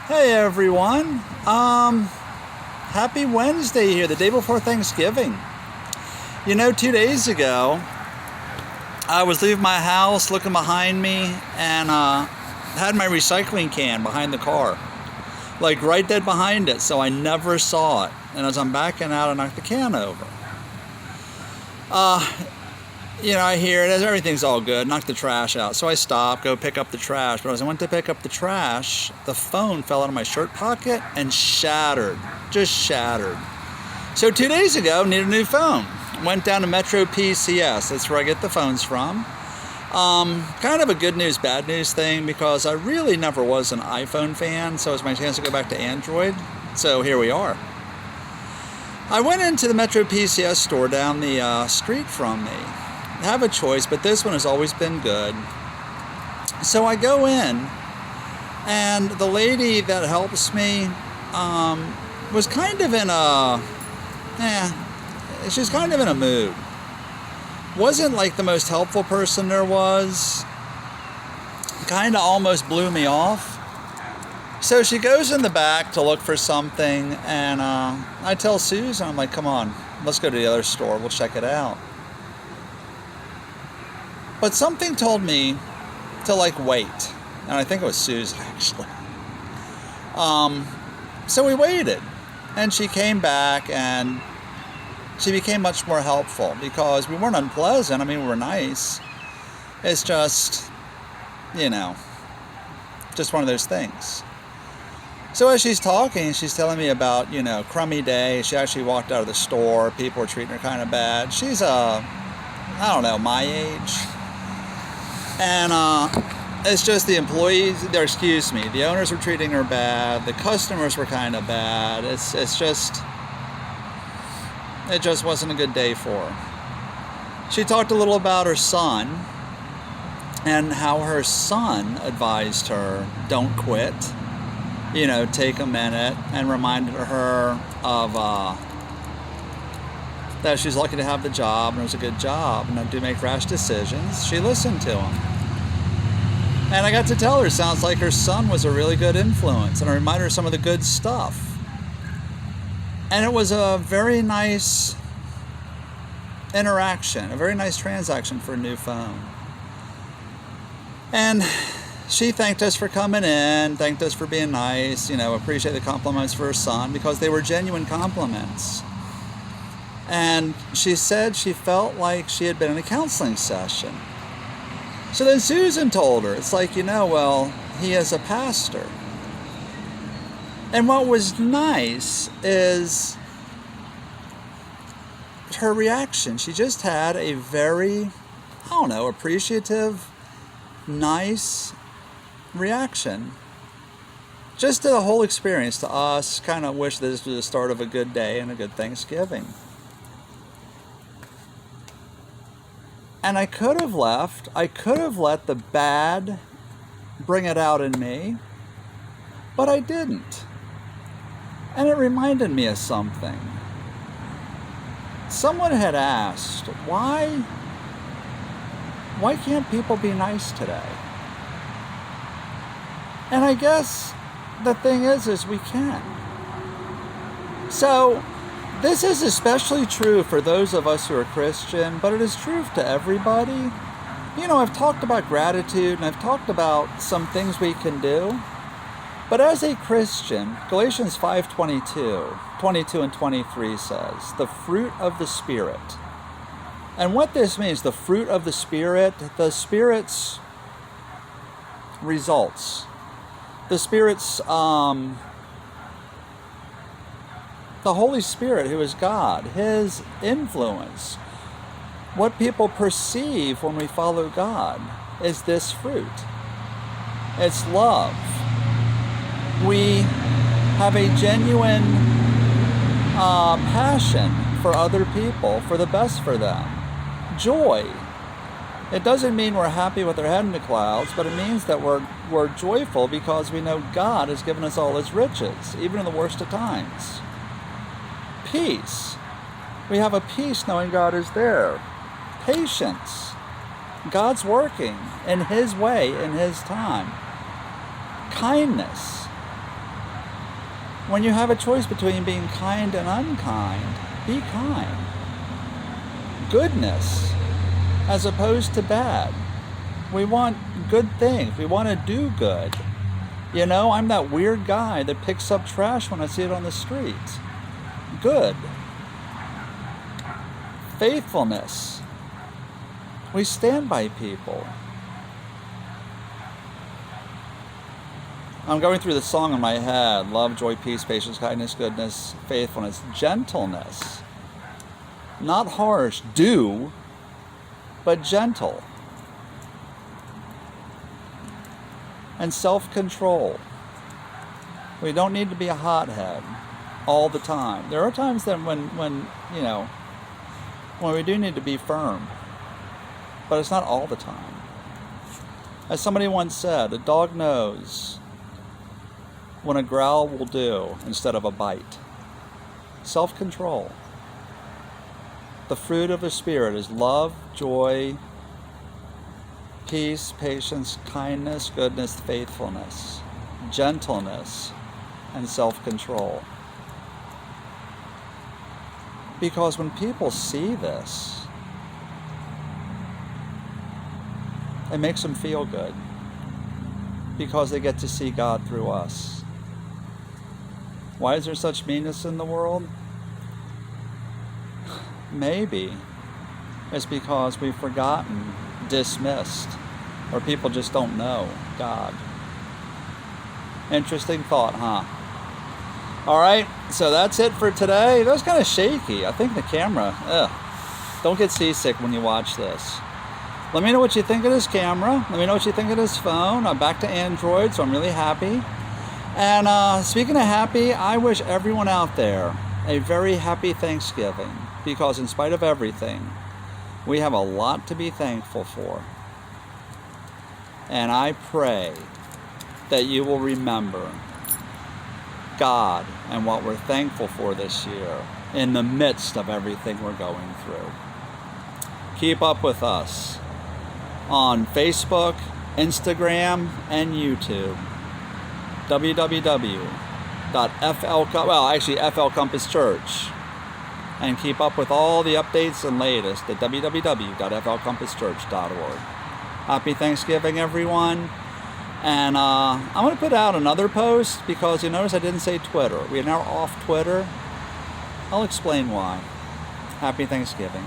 Hey everyone. Happy Wednesday here, the day before Thanksgiving. 2 days ago, I was leaving my house, looking behind me, and had my recycling can behind the car. Like right dead behind it, so I never saw it. And as I'm backing out, I knocked the can over. I hear it, everything's all good, knock the trash out. So I stop, go pick up the trash. But as I went to pick up the trash, the phone fell out of my shirt pocket and shattered, just shattered. So 2 days ago, needed a new phone. Went down to Metro PCS, that's where I get the phones from. Kind of a good news, bad news thing, because I really never was an iPhone fan, so it's my chance to go back to Android. So here we are. I went into the Metro PCS store down the street from me. I have a choice, but this one has always been good. So I go in, and the lady that helps me was kind of in she's kind of in a mood. Wasn't like the most helpful person there was. Kind of almost blew me off. So she goes in the back to look for something, and I tell Susan, I'm like, come on, let's go to the other store, we'll check it out. But something told me to wait, and I think it was Susan actually. So we waited, and she came back, and she became much more helpful because we weren't unpleasant. I mean, we were nice. It's just, just one of those things. So as she's talking, she's telling me about, crummy day. She actually walked out of the store. People were treating her kind of bad. She's, my age. And it's just the employees, the owners were treating her bad. The customers were kind of bad. It just wasn't a good day for her. She talked a little about her son and how her son advised her, don't quit. Take a minute, and reminded her of that she's lucky to have the job, and it was a good job, and not to make rash decisions. She listened to him. And I got to tell her, it sounds like her son was a really good influence, and I reminded her of some of the good stuff. And it was a very nice interaction, a very nice transaction for a new phone. And she thanked us for coming in, thanked us for being nice, appreciate the compliments for her son, because they were genuine compliments. And she said she felt like she had been in a counseling session. So then Susan told her, it's like, he is a pastor. And what was nice is her reaction. She just had a very, appreciative, nice reaction. Just to the whole experience, to us, kind of wish that this was the start of a good day and a good Thanksgiving. And I could have left. I could have let the bad bring it out in me, but I didn't. And it reminded me of something. Someone had asked, why can't people be nice today? And I guess the thing is we can. So this is especially true for those of us who are Christian, but it is true to everybody. I've talked about gratitude, and I've talked about some things we can do. But as a Christian, Galatians 5:22 and 23 says, the fruit of the Spirit. And what this means, the fruit of the Spirit's results. The Spirit's, the Holy Spirit, who is God, His influence. What people perceive when we follow God is this fruit. It's love. We have a genuine passion for other people, for the best for them. Joy. It doesn't mean we're happy with our head in the clouds, but it means that we're joyful because we know God has given us all His riches, even in the worst of times. Peace. We have a peace knowing God is there. Patience. God's working in His way, in His time. Kindness. When you have a choice between being kind and unkind, be kind. Goodness, as opposed to bad. We want good things. We want to do good. You know, I'm that weird guy that picks up trash when I see it on the street. Good. Faithfulness. We stand by people. I'm going through the song in my head. Love, joy, peace, patience, kindness, goodness, faithfulness, gentleness. Not harsh, but gentle. And self-control. We don't need to be a hothead all the time. There are times that when we do need to be firm, but it's not all the time. As somebody once said, a dog knows when a growl will do instead of a bite. Self-control. The fruit of the Spirit is love, joy, peace, patience, kindness, goodness, faithfulness, gentleness, and self-control. Because when people see this, it makes them feel good. Because they get to see God through us. Why is there such meanness in the world? Maybe it's because we've forgotten, dismissed, or people just don't know God. Interesting thought, huh? All right, so that's it for today. That was kind of shaky. I think the camera, don't get seasick when you watch this. Let me know what you think of this camera. Let me know what you think of this phone. I'm back to Android, so I'm really happy. And speaking of happy, I wish everyone out there a very happy Thanksgiving, because in spite of everything, we have a lot to be thankful for. And I pray that you will remember God and what we're thankful for this year in the midst of everything we're going through. Keep up with us on Facebook, Instagram, and YouTube. FL Compass Church. And keep up with all the updates and latest at www.flcompasschurch.org. Happy Thanksgiving, everyone. And I'm going to put out another post because you notice I didn't say Twitter. We are now off Twitter. I'll explain why. Happy Thanksgiving.